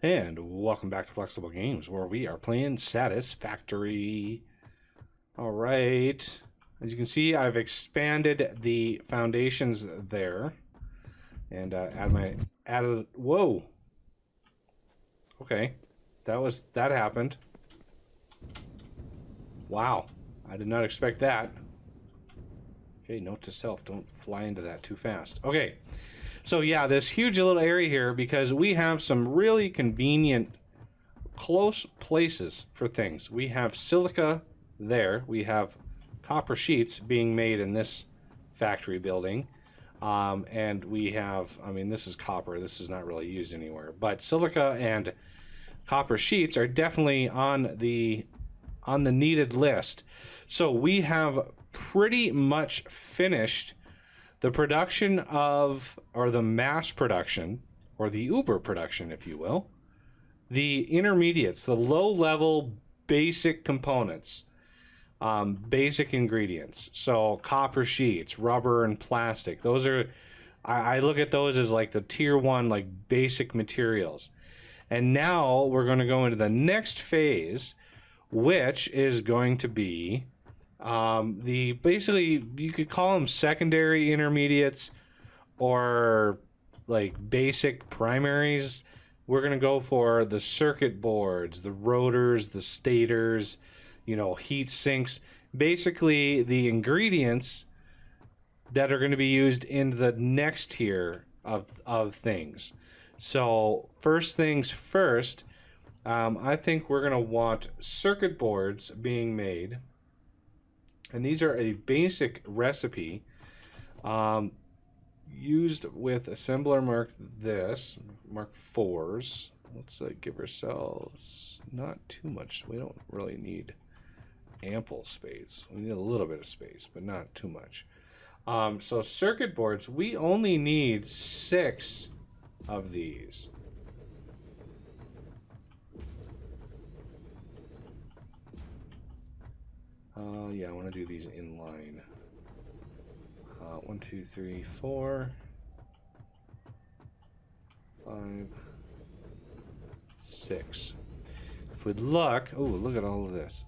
And welcome back to Flexible Games, where we are playing Satisfactory. Alright, as you can see, I've expanded the foundations there. And added, whoa! Okay, that happened. Wow, I did not expect that. Okay, note to self, don't fly into that too fast. Okay. So yeah, this huge little area here, because we have some really convenient close places for things. We have silica there. We have copper sheets being made in this factory building. And we have, I mean, this is copper. This is not really used anywhere. But silica and copper sheets are definitely on the needed list. So we have pretty much finished the production of, or the mass production, or the Uber production, if you will, the intermediates, the low-level basic components, basic ingredients. So copper sheets, rubber, and plastic. Those are, I look at those as like the tier 1, like basic materials. And now we're going to go into the next phase, which is going to be basically, you could call them secondary intermediates or like basic primaries. We're going to go for the circuit boards, the rotors, the stators, you know, heat sinks, basically the ingredients that are going to be used in the next tier of things. So first things first, I think we're going to want circuit boards being made. And these are a basic recipe used with assembler mark Mark 4s. Let's give ourselves not too much. We don't really need ample space. We need a little bit of space, but not too much. So circuit boards, we only need 6 of these. Yeah, I want to do these in line. 1, 2, 3, 4, 5, 6. If we look, oh, look at all of this.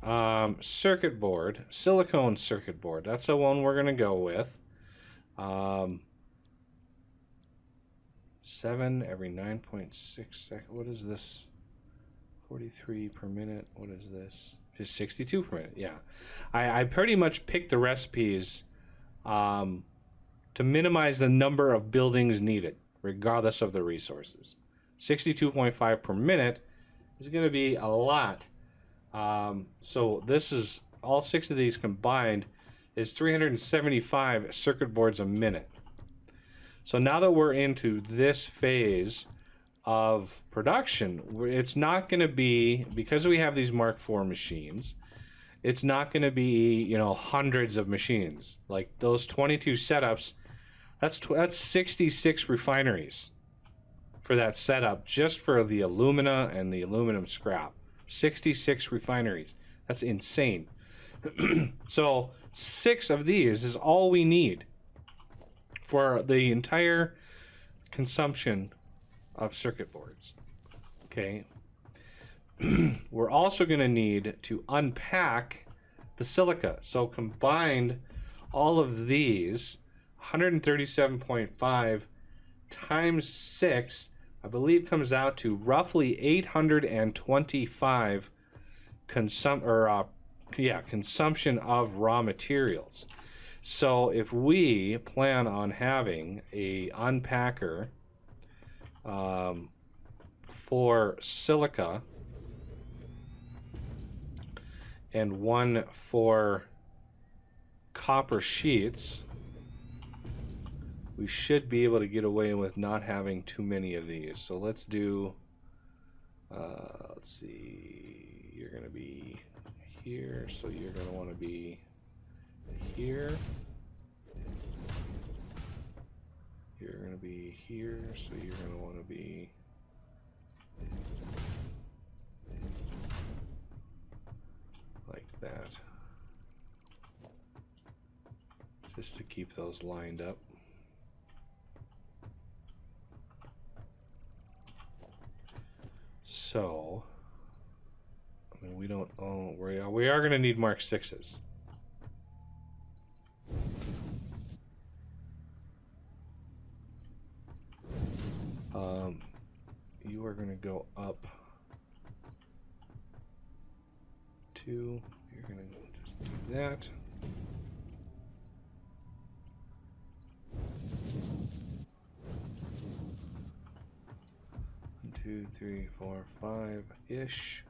Circuit board, silicone circuit board. That's the one we're gonna go with. 7 every 9.6 seconds. What is this? 43 per minute. What is this? Just 62 per minute. Yeah, I pretty much picked the recipes to minimize the number of buildings needed, regardless of the resources. 62.5 per minute is going to be a lot. So this is, all 6 of these combined is 375 circuit boards a minute. So now that we're into this phase of production, it's not going to be, because we have these Mark IV machines, it's not going to be, you know, hundreds of machines. Like those 22 setups, that's 66 refineries for that setup, just for the alumina and the aluminum scrap. 66 refineries. That's insane. So 6 of these is all we need for the entire consumption of circuit boards. Okay. We're also going to need to unpack the silica. So combined, all of these, 137.5 times 6, I believe comes out to roughly 825 consumption of raw materials. So if we plan on having a unpacker for silica and one for copper sheets, we should be able to get away with not having too many of these. So let's do, let's see, you're going to be here, so you're going to want to be here. You're going to be here, so you're going to want to be like that, just to keep those lined up. So, I mean, we don't. Oh, we are going to need Mark 6s. You are going to go up 2. You're going to just do that. One, 2, 3, 4, 5-ish.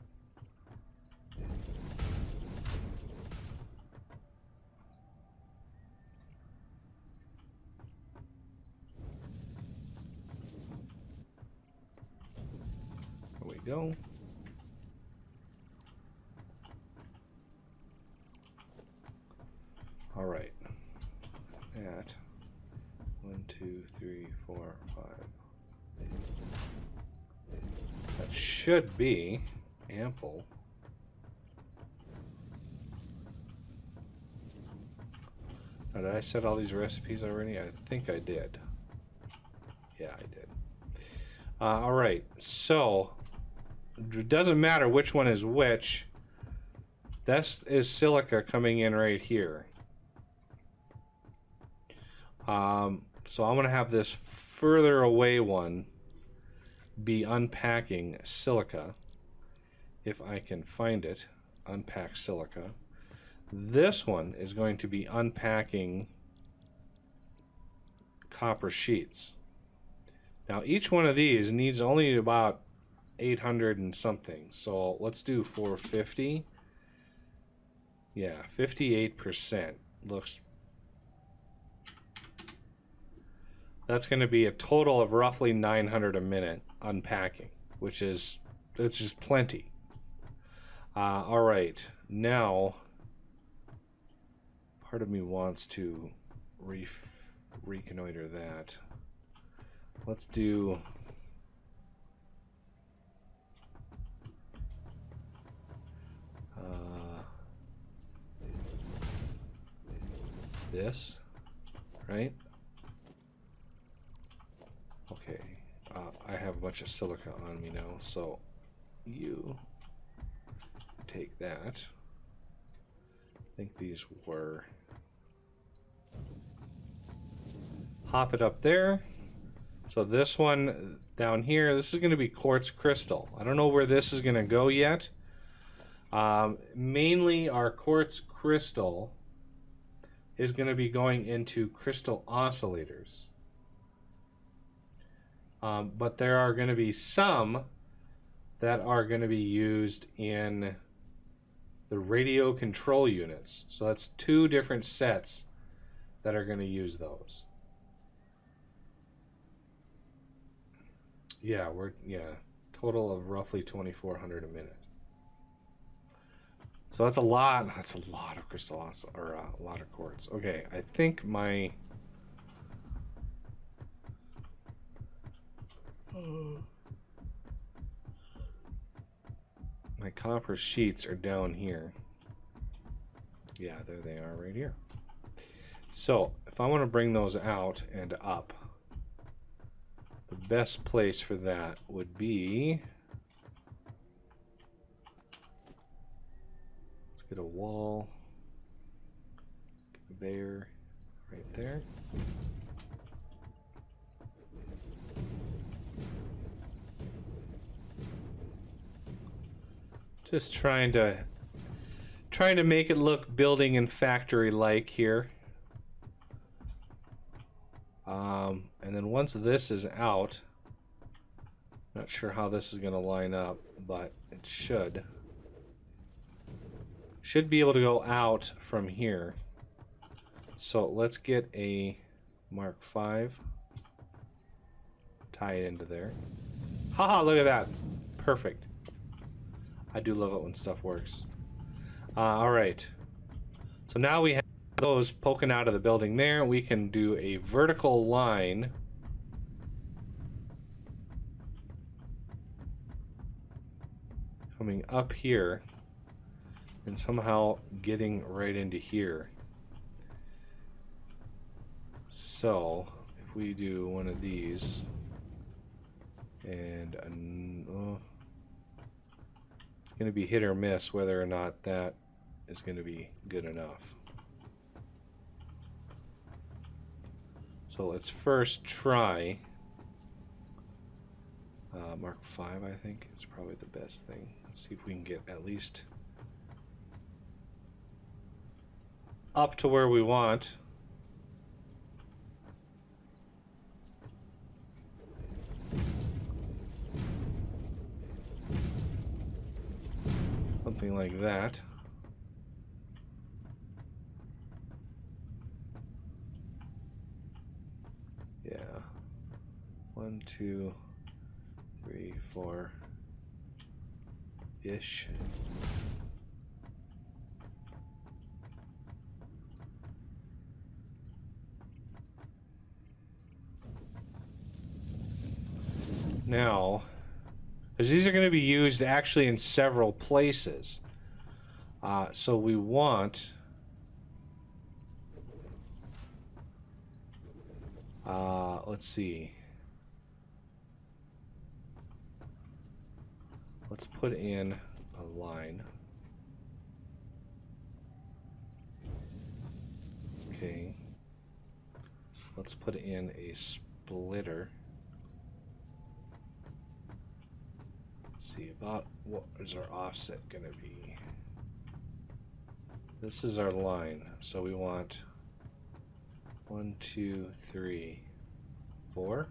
There we go. All right. That 1, 2, 3, 4, 5. That should be ample. Now, did I set all these recipes already? I think I did. Yeah, I did. All right. So it doesn't matter which one is which. This is silica coming in right here. So I'm going to have this further away one be unpacking silica. If I can find it, unpack silica. This one is going to be unpacking copper sheets. Now each one of these needs only about 800 and something. So let's do 450. Yeah, 58% looks. That's going to be a total of roughly 900 a minute unpacking, which is, it's just plenty. All right, now part of me wants to reconnoiter that. Let's do this, right? Okay, I have a bunch of silica on me now, so you take that. I think these were. Hop it up there. So this one down here, this is going to be quartz crystal. I don't know where this is going to go yet. Mainly our quartz crystal is going to be going into crystal oscillators. But there are going to be some that are going to be used in the radio control units. So that's 2 different sets that are going to use those. Yeah, total of roughly 2,400 a minute. So that's a lot. That's a lot of crystal or a lot of quartz. Okay, I think my copper sheets are down here. Yeah, there they are right here. So if I want to bring those out and up, the best place for that would be, let's get a wall, conveyor right there. Just trying to make it look building and factory like here. And then once this is out, not sure how this is going to line up, but it should be able to go out from here. So let's get a Mark 5, tie it into there. Haha, look at that. Perfect. I do love it when stuff works. All right. So now we have those poking out of the building there. We can do a vertical line coming up here and somehow getting right into here. So if we do one of these and going to be hit or miss whether or not that is going to be good enough. So let's first try Mark 5, I think is probably the best thing. Let's see if we can get at least up to where we want. Something like that. Yeah. 1, 2, 3, 4 ish. Now, because these are going to be used actually in several places, so we want let's see. Let's put in a line. Okay. Let's put in a splitter. Let's see, about what is our offset going to be? This is our line, so we want 1, 2, 3, 4.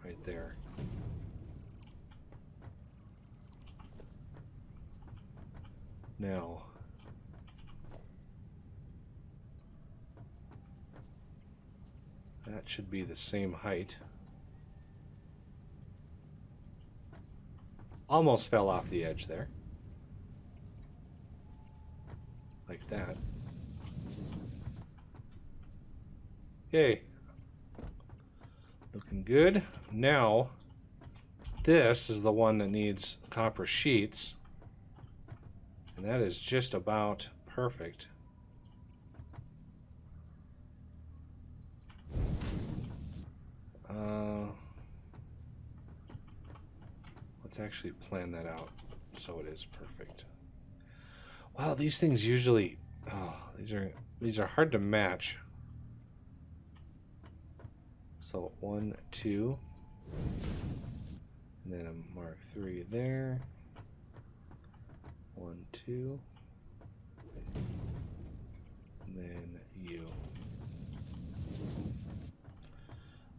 Right there. Now, that should be the same height. Almost fell off the edge there. Like that. Okay. Looking good. Now, this is the one that needs copper sheets. And that is just about perfect. Let's actually plan that out so it is perfect. Wow, these things usually, these are hard to match. So 1, 2, and then a Mark 3 there. 1, 2, and then you.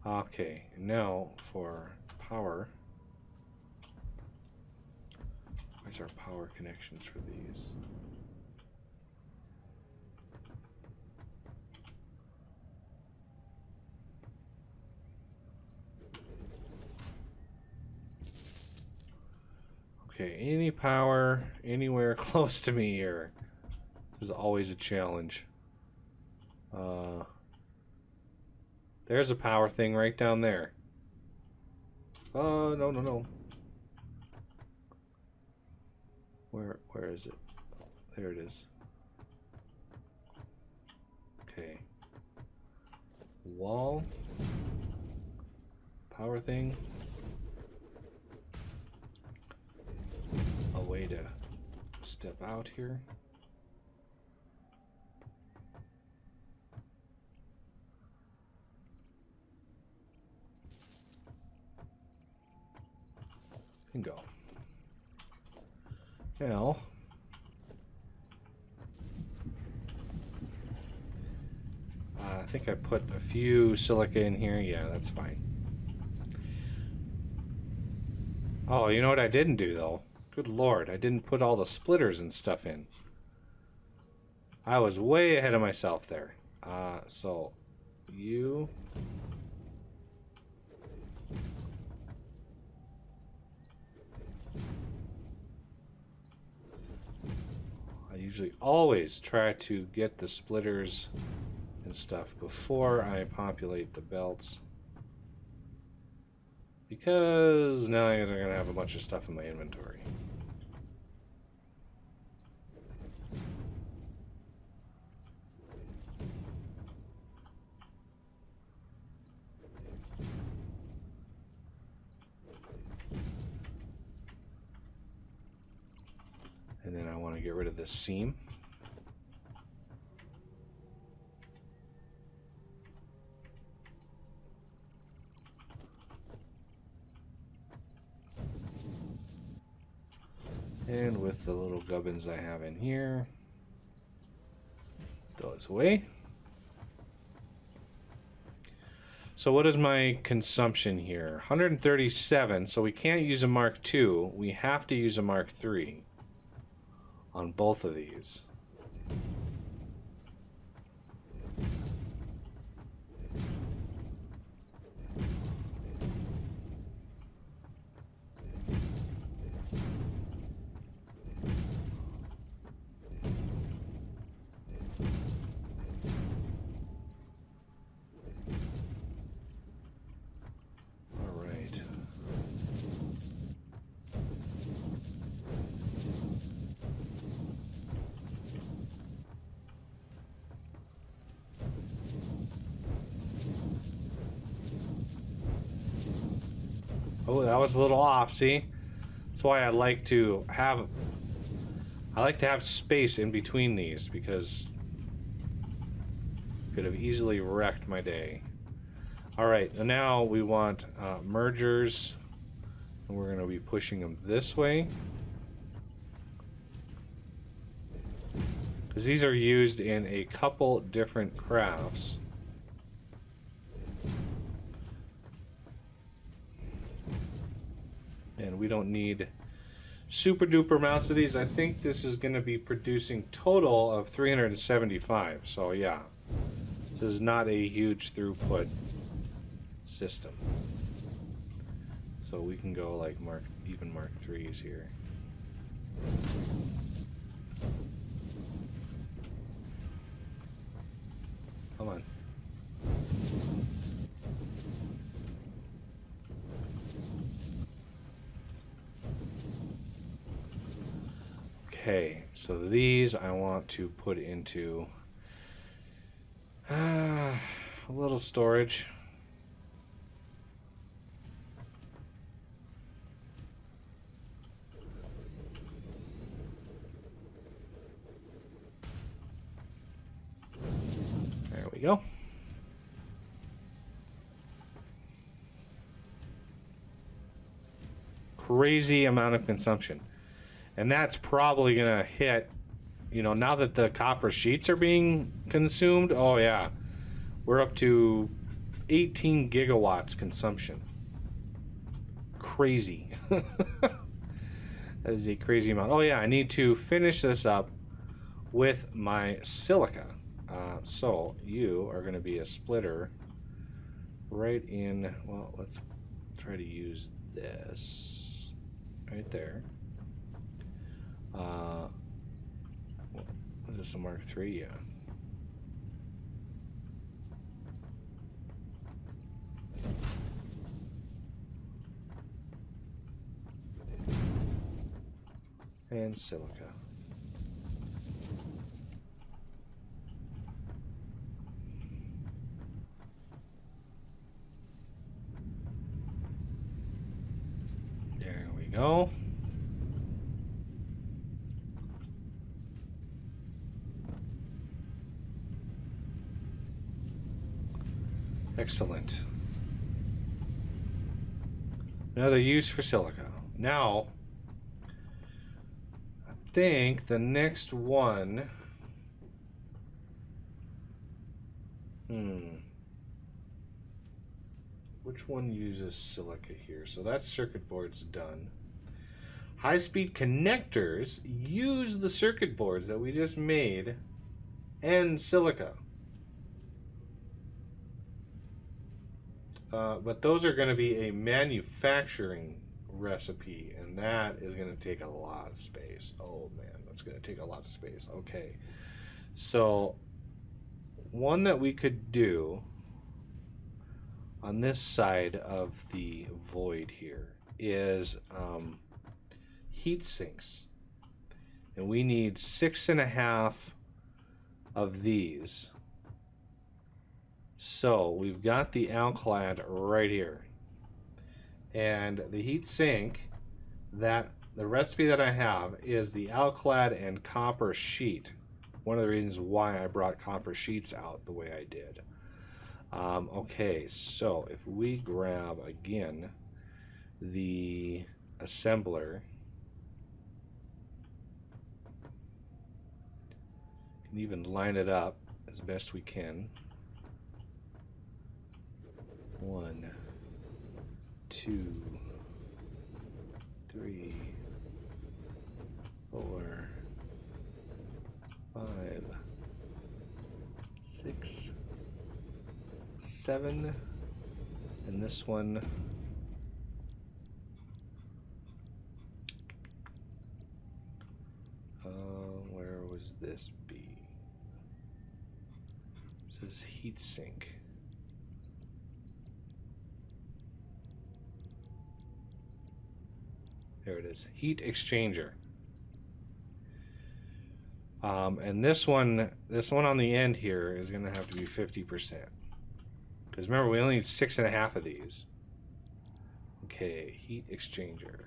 Okay, now for power. Where's our power connections for these? Okay, any power anywhere close to me here is always a challenge. There's a power thing right down there. Oh, no, no, no. Where is it? There it is. Okay. Wall. Power thing. A way to step out here. And go. Now, I think I put a few silica in here. Yeah, that's fine. Oh, you know what I didn't do though? Good Lord, I didn't put all the splitters and stuff in. I was way ahead of myself there. So you. I usually always try to get the splitters and stuff before I populate the belts, because now I'm going to have a bunch of stuff in my inventory. And then I want to get rid of this seam. And with the little gubbins I have in here, those away. So what is my consumption here? 137, so we can't use a Mark II. We have to use a Mark III on both of these. Oh, that was a little off, see? That's why I like to have space in between these, because I could have easily wrecked my day. Alright, and now we want mergers, and we're going to be pushing them this way. Because these are used in a couple different crafts. And we don't need super duper amounts of these. I think this is going to be producing total of 375. So yeah, this is not a huge throughput system. So we can go like even Mark IIIs here. Come on. Okay, so these I want to put into a little storage. There we go. Crazy amount of consumption. And that's probably going to hit, you know, now that the copper sheets are being consumed. Oh, yeah. We're up to 18 gigawatts consumption. Crazy. That is a crazy amount. Oh, yeah. I need to finish this up with my silica. So you are going to be a splitter right in. Well, let's try to use this right there. Is this a Mark III? Yeah. And silica. There we go. Excellent. Another use for silica. Now, I think the next one... Which one uses silica here? So that circuit board's done. High-speed connectors use the circuit boards that we just made and silica. But those are going to be a manufacturing recipe, and that is going to take a lot of space. Oh man, that's going to take a lot of space. Okay, so one that we could do on this side of the void here is heat sinks, and we need 6.5 of these. So we've got the alclad right here, and the heat sink that the recipe that I have is the alclad and copper sheet. One of the reasons why I brought copper sheets out the way I did. Okay, so if we grab again the assembler, can even line it up as best we can. 1, 2, 3, 4, 5, 6, 7, and this one where was this be? It says heat sink. There it is, heat exchanger. And this one on the end here is going to have to be 50%. Because remember, we only need 6.5 of these. Okay, heat exchanger.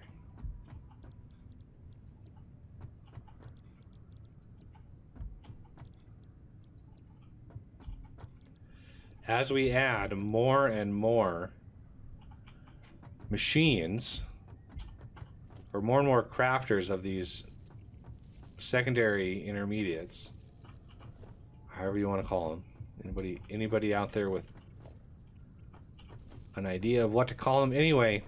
As we add more and more machines, or more and more crafters of these secondary intermediates, however you want to call them. Anybody out there with an idea of what to call them? Anyway,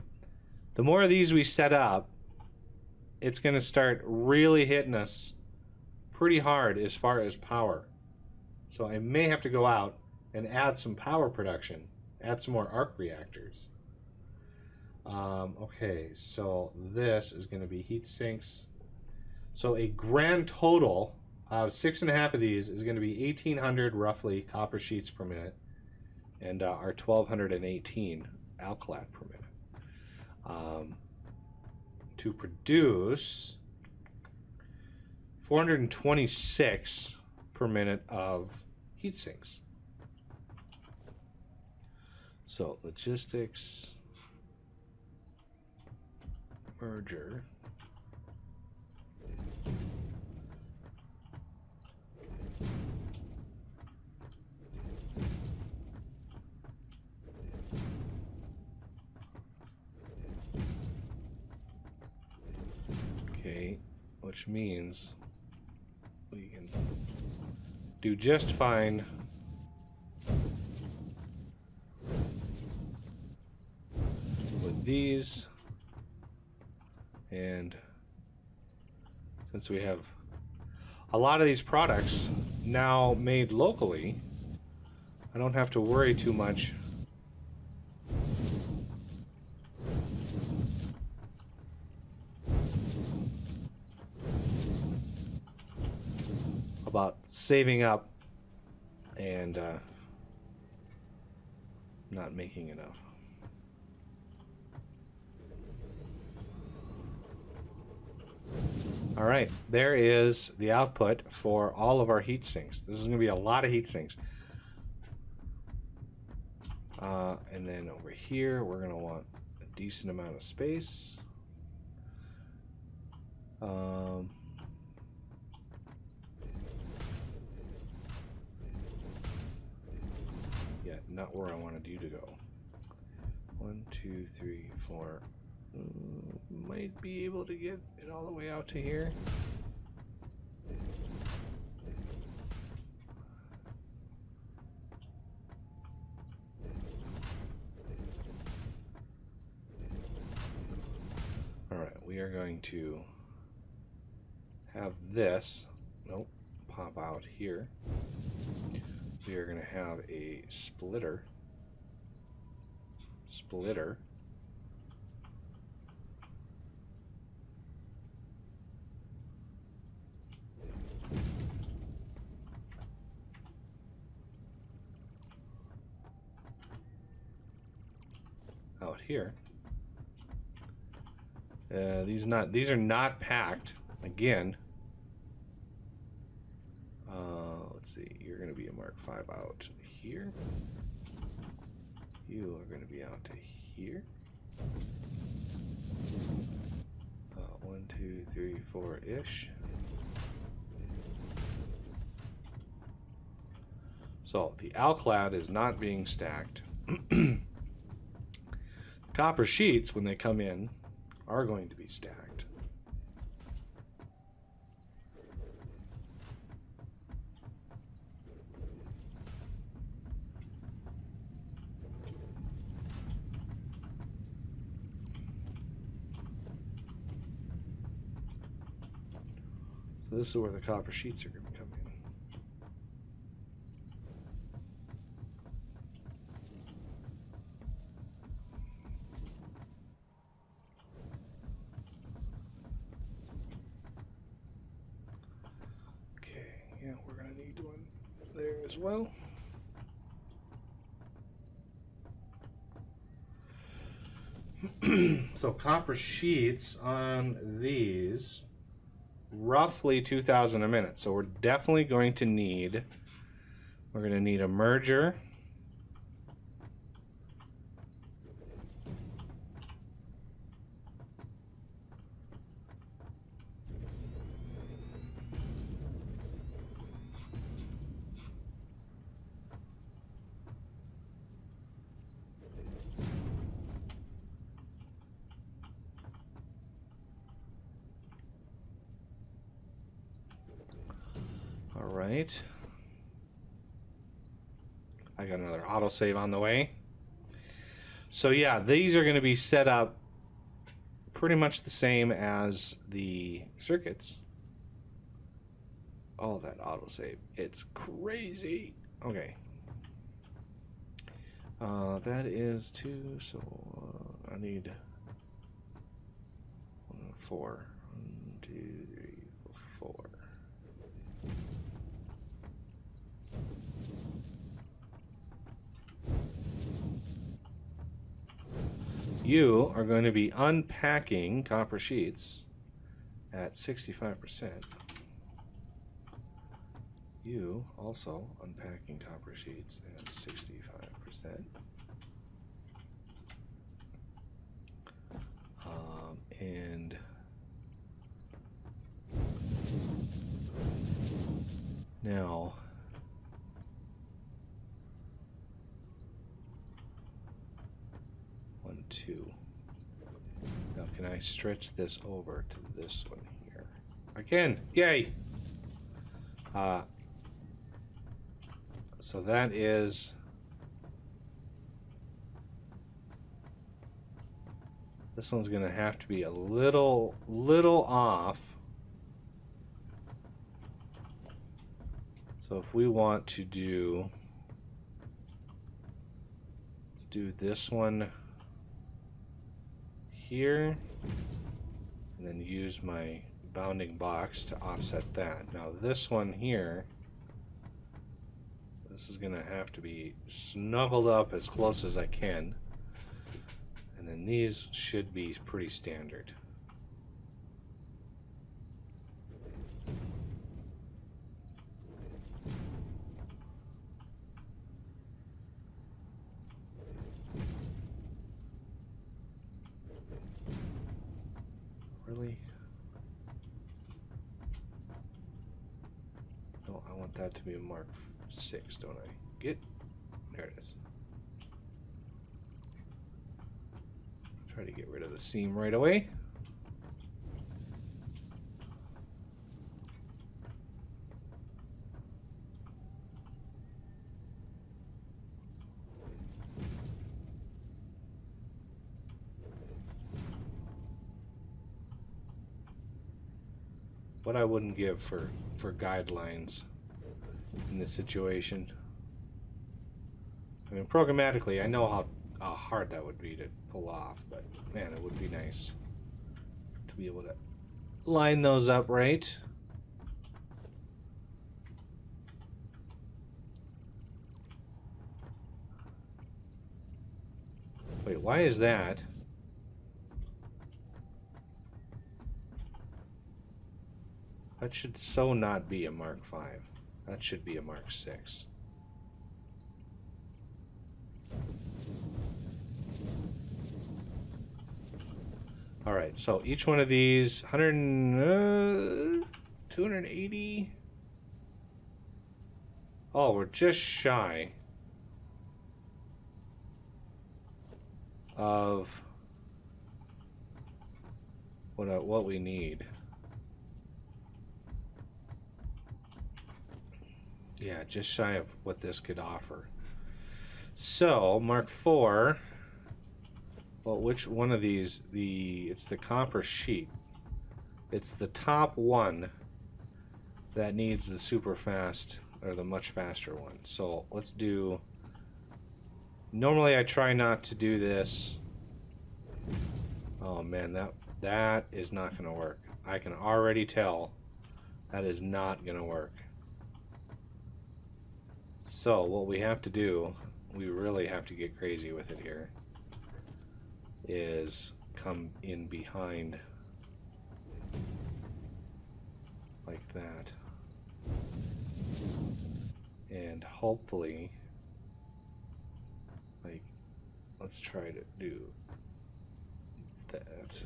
the more of these we set up, it's going to start really hitting us pretty hard as far as power. So I may have to go out and add some power production, add some more arc reactors. Okay, so this is going to be heat sinks. So a grand total of 6.5 of these is going to be 1,800 roughly copper sheets per minute, and our 1,218 alclad per minute. To produce 426 per minute of heat sinks. So logistics, merger. Okay, which means we can do just fine with these, and since we have a lot of these products now made locally, I don't have to worry too much about saving up and not making enough. All right, there is the output for all of our heat sinks. This is going to be a lot of heat sinks. And then over here, we're going to want a decent amount of space. Yeah, not where I wanted you to go. 1, 2, 3, 4. Might be able to get it all the way out to here. Alright, we are going to have this, nope, pop out here. We are going to have a splitter. Out here. These are not packed again. Let's see, you're going to be a Mark 5 out here. You are going to be out to here. 1, 2, 2, 3, 4-ish. So the alclad is not being stacked. Copper sheets, when they come in, are going to be stacked. So this is where the copper sheets are going to come in. Yeah, we're going to need one there as well. So copper sheets on these, roughly 2,000 a minute. So we're definitely going to need, we're going to need a merger. All right. I got another autosave on the way. So yeah, these are going to be set up pretty much the same as the circuits. Oh, that autosave. It's crazy. Okay. That is 2, so I need 4. 1, 2, 3, 4. You are going to be unpacking copper sheets at 65%. You also unpacking copper sheets at 65%. And now one, 2. Now can I stretch this over to this one here? I can. Yay! So that is this one's gonna have to be a little off. So if we want to do, let's do this one here and then use my bounding box to offset that. Now this one here, this is gonna have to be snuggled up as close as I can. And then these should be pretty standard. Really? No, I want that to be a Mark 6, don't I? There it is. Try to get rid of the seam right away. What I wouldn't give for guidelines in this situation. I mean, programmatically, I know how hard that would be to pull off, but man, it would be nice to be able to line those up right. Wait, why is that? That should so not be a Mark 5. That should be a Mark 6. All right, so each one of these 280. Oh, we're just shy of what we need. Yeah, just shy of what this could offer. So, Mark IV. Well, which one of these? It's the copper sheet. It's the top one that needs the super fast, or the much faster one. So let's do... Normally I try not to do this. Oh man, that is not going to work. I can already tell that is not going to work. So what we have to do, we really have to get crazy with it here, is come in behind like that, and hopefully, like, let's try to do that.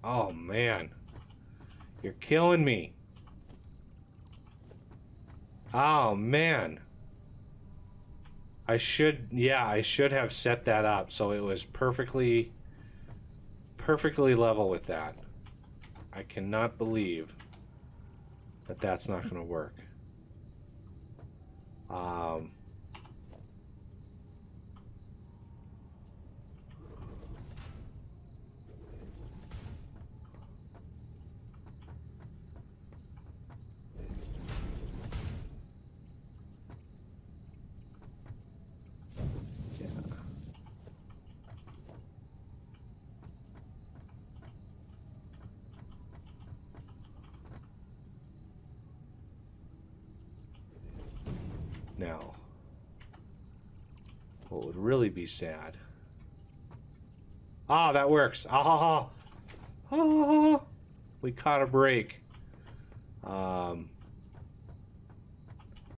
Oh man, you're killing me. Oh man, I should have set that up so it was perfectly level with that. I cannot believe that that's not going to work. Now, what would really be sad... Ah, that works. Ah, we caught a break.